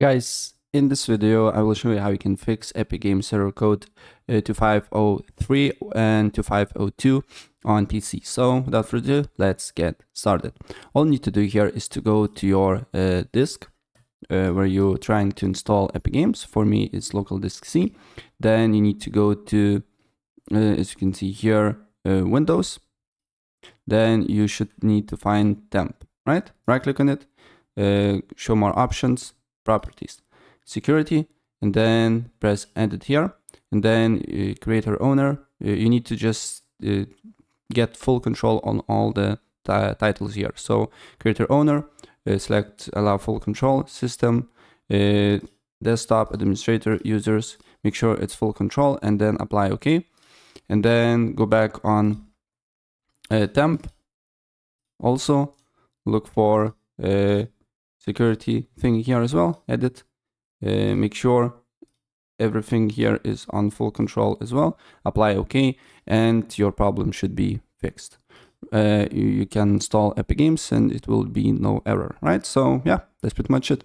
Guys, in this video, I will show you how you can fix Epic Games error code 2503 and 2502 on PC. So without further ado, let's get started. All you need to do here is to go to your disk where you're trying to install Epic Games. For me, it's local disk C. Then you need to go to, as you can see here, Windows. Then you should need to find temp, right? Right click on it, show more options, properties, security, and then press edit here, and then creator owner. You need to just get full control on all the titles here. So creator owner, select allow full control, system, desktop, administrator, users, make sure it's full control, and then apply OK. And then go back on temp. Also look for security thing here as well, edit, make sure everything here is on full control as well, apply OK, and your problem should be fixed. You can install Epic Games and it will be no error, right? So yeah, that's pretty much it.